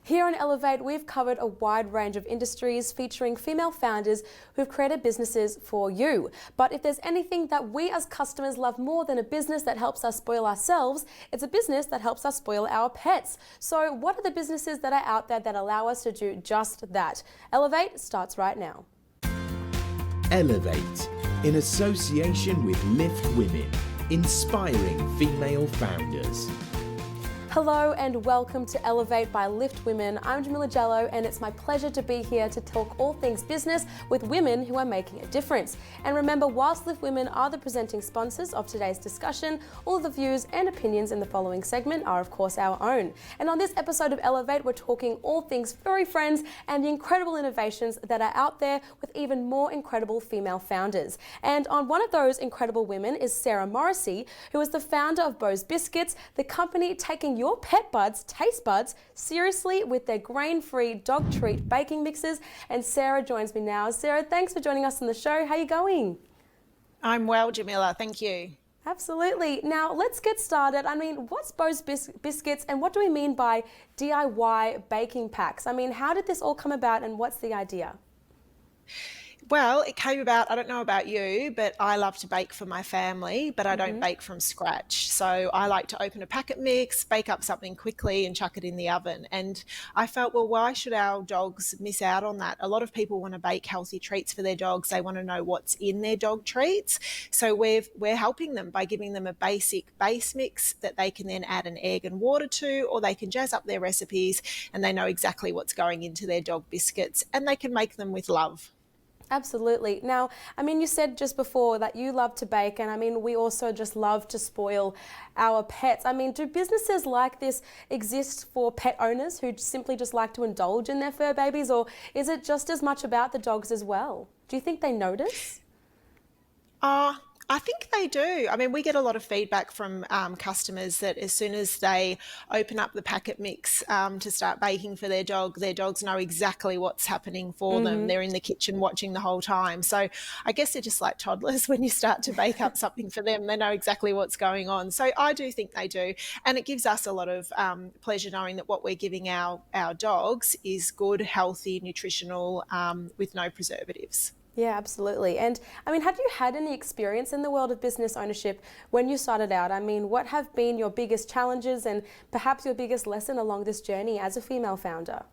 Here on Elevate, we've covered a wide range of industries featuring female founders who've created businesses for you. But if there's anything that we as customers love more than a business that helps us spoil ourselves, it's a business that helps us spoil our pets. So what are the businesses that are out there that allow us to do just that? Elevate starts right now. Elevate, in association with Lift Women, inspiring female founders. Hello and welcome to Elevate by Lift Women. I'm Jamila Jello and it's my pleasure to be here to talk all things business with women who are making a difference. And remember, whilst Lift Women are the presenting sponsors of today's discussion, all of the views and opinions in the following segment are of course our own. And on this episode of Elevate, we're talking all things furry friends and the incredible innovations that are out there with even more incredible female founders. And on one of those incredible women is Sarah Morrissey, who is the founder of Beau's Biscuits, the company taking your pet buds, taste buds, seriously with their grain-free dog treat baking mixes. And Sarah joins me now. Sarah, thanks for joining us on the show. How are you going? I'm well, Jamila. Thank you. Absolutely. Now, let's get started. I mean, what's Beau's Biscuits and what do we mean by DIY baking packs? I mean, how did this all come about and what's the idea? Well, it came about, I don't know about you, but I love to bake for my family, but I don't bake from scratch. So I like to open a packet mix, bake up something quickly and chuck it in the oven. And I felt, well, why should our dogs miss out on that? A lot of people want to bake healthy treats for their dogs. They want to know what's in their dog treats. So we're helping them by giving them a basic base mix that they can then add an egg and water to, or they can jazz up their recipes and they know exactly what's going into their dog biscuits and they can make them with love. Absolutely. Now, I mean, you said just before that you love to bake, and I mean, we also just love to spoil our pets. I mean, do businesses like this exist for pet owners who simply just like to indulge in their fur babies, or is it just as much about the dogs as well? Do you think they notice? I think they do. I mean, we get a lot of feedback from customers that as soon as they open up the packet mix to start baking for their dogs know exactly what's happening for them. They're in the kitchen watching the whole time. So I guess they're just like toddlers. When you start to bake up something for them, they know exactly what's going on. So I do think they do. And it gives us a lot of pleasure knowing that what we're giving our dogs is good, healthy, nutritional, with no preservatives. Yeah, absolutely. And I mean, had you had any experience in the world of business ownership when you started out? I mean, what have been your biggest challenges and perhaps your biggest lesson along this journey as a female founder?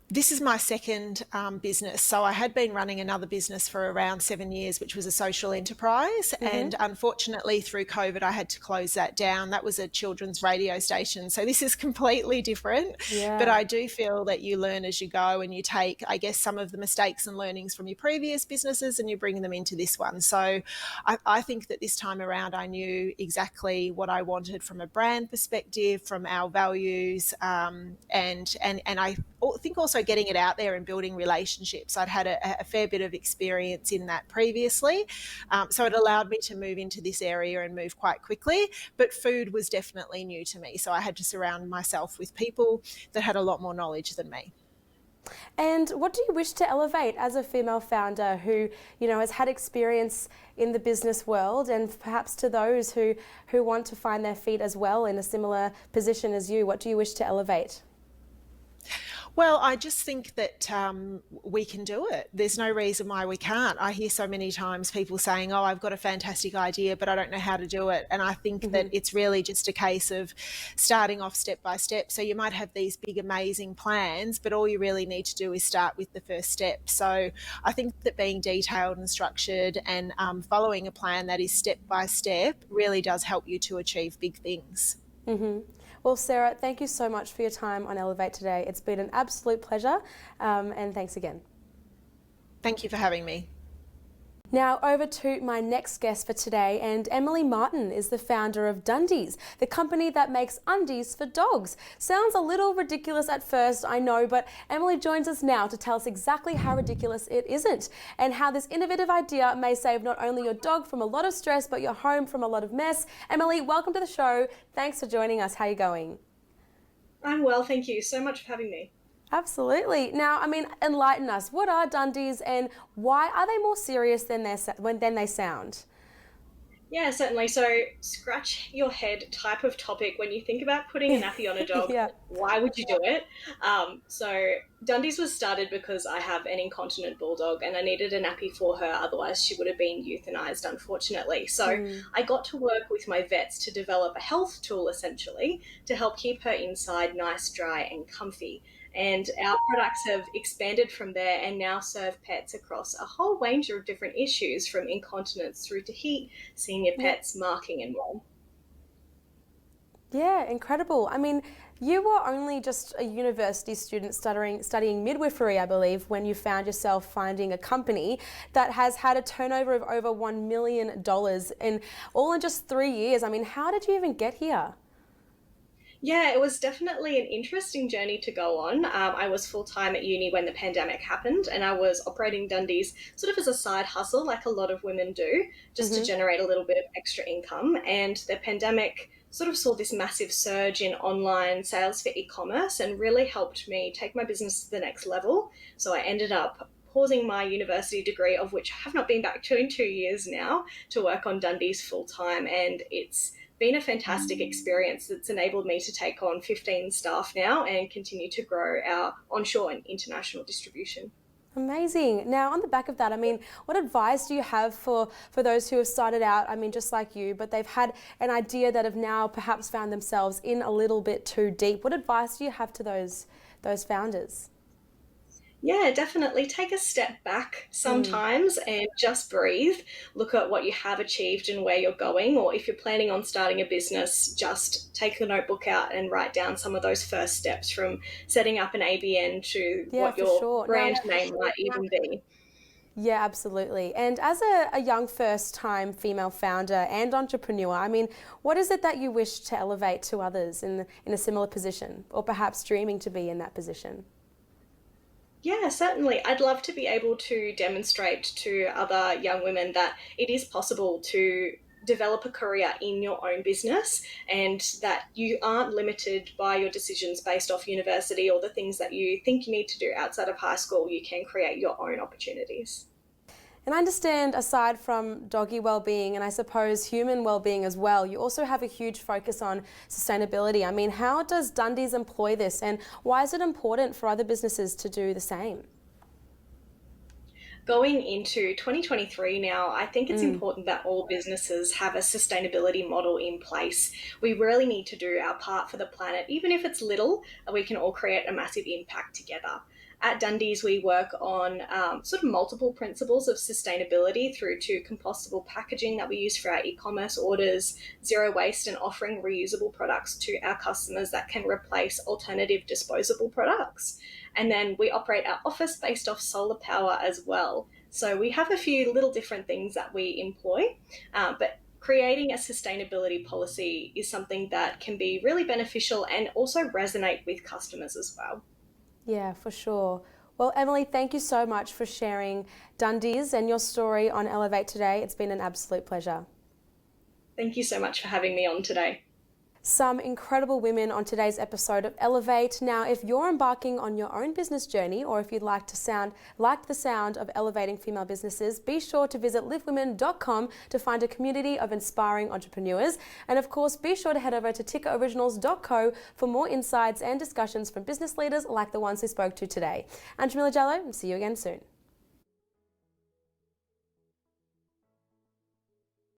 This is my second business. So I had been running another business for around 7 years, which was a social enterprise. And unfortunately, through COVID, I had to close that down. That was a children's radio station. So this is completely different. Yeah. But I do feel that you learn as you go and you take, I guess, some of the mistakes and learnings from your previous businesses and you bring them into this one. So I think that this time around, I knew exactly what I wanted from a brand perspective, from our values, and I think also getting it out there and building relationships. I'd had a fair bit of experience in that previously. So it allowed me to move into this area and move quite quickly. But food was definitely new to me. So I had to surround myself with people that had a lot more knowledge than me. And what do you wish to elevate as a female founder who, you know, has had experience in the business world, and perhaps to those who want to find their feet as well in a similar position as you? What do you wish to elevate? Well, I just think that we can do it. There's no reason why we can't. I hear so many times people saying, oh, I've got a fantastic idea, but I don't know how to do it. And I think that it's really just a case of starting off step by step. So you might have these big, amazing plans, but all you really need to do is start with the first step. So I think that being detailed and structured and following a plan that is step by step really does help you to achieve big things. Well, Sarah, thank you so much for your time on Elevate today. It's been an absolute pleasure, and thanks again. Thank you for having me. Now over to my next guest for today, and Emily Martin is the founder of Dundies, the company that makes undies for dogs. Sounds a little ridiculous at first, I know, but Emily joins us now to tell us exactly how ridiculous it isn't, and how this innovative idea may save not only your dog from a lot of stress, but your home from a lot of mess. Emily, welcome to the show. Thanks for joining us. How are you going? I'm well, thank you so much for having me. Absolutely. Now, I mean, enlighten us. What are Dundies and why are they more serious than they sound? Yeah, certainly. So, scratch your head type of topic when you think about putting a nappy on a dog. Yeah. Why would you do it? So, Dundies was started because I have an incontinent bulldog and I needed a nappy for her, otherwise, she would have been euthanized, unfortunately. So, I got to work with my vets to develop a health tool essentially to help keep her inside nice, dry, and comfy. And our products have expanded from there and now serve pets across a whole range of different issues from incontinence through to heat, senior Yeah. pets, marking, and more. Yeah, incredible. I mean, you were only just a university student studying midwifery, I believe, when you found yourself finding a company that has had a turnover of over $1 million in all in just 3 years. I mean, how did you even get here? Yeah, it was definitely an interesting journey to go on. I was full time at uni when the pandemic happened, and I was operating Dundies sort of as a side hustle, like a lot of women do, just to generate a little bit of extra income. And the pandemic sort of saw this massive surge in online sales for e commerce and really helped me take my business to the next level. So I ended up pausing my university degree, of which I have not been back to in 2 years now, to work on Dundies full time. And it's been a fantastic experience that's enabled me to take on 15 staff now and continue to grow our onshore and international distribution. Amazing. Now, on the back of that, I mean, what advice do you have for those who have started out, I mean, just like you, but they've had an idea that have now perhaps found themselves in a little bit too deep? What advice do you have to those founders? Yeah, definitely take a step back sometimes and just breathe. Look at what you have achieved and where you're going. Or if you're planning on starting a business, just take the notebook out and write down some of those first steps from setting up an ABN to Yeah, what for your sure. Now, brand name might even be. yeah, absolutely. And as a young first-time female founder and entrepreneur, I mean, what is it that you wish to elevate to others in a similar position, or perhaps dreaming to be in that position? Yeah, certainly. I'd love to be able to demonstrate to other young women that it is possible to develop a career in your own business and that you aren't limited by your decisions based off university or the things that you think you need to do outside of high school. You can create your own opportunities. And I understand, aside from doggy well-being and I suppose human well-being as well, you also have a huge focus on sustainability. I mean, how does Dundies employ this, and why is it important for other businesses to do the same? Going into 2023 now, I think it's important that all businesses have a sustainability model in place. We really need to do our part for the planet, even if it's little, we can all create a massive impact together. At Dundies, we work on sort of multiple principles of sustainability through to compostable packaging that we use for our e-commerce orders, zero waste, and offering reusable products to our customers that can replace alternative disposable products. And then we operate our office based off solar power as well. So we have a few little different things that we employ, but creating a sustainability policy is something that can be really beneficial and also resonate with customers as well. Yeah, for sure. Well, Emily, thank you so much for sharing Dundies and your story on Elevate today. It's been an absolute pleasure. Thank you so much for having me on today. Some incredible women on today's episode of Elevate. Now, if you're embarking on your own business journey, or if you'd like the sound of elevating female businesses, be sure to visit liftwomen.com to find a community of inspiring entrepreneurs. And of course, be sure to head over to tickeroriginals.co for more insights and discussions from business leaders like the ones we spoke to today. I'm Jamila Jallo, and see you again soon.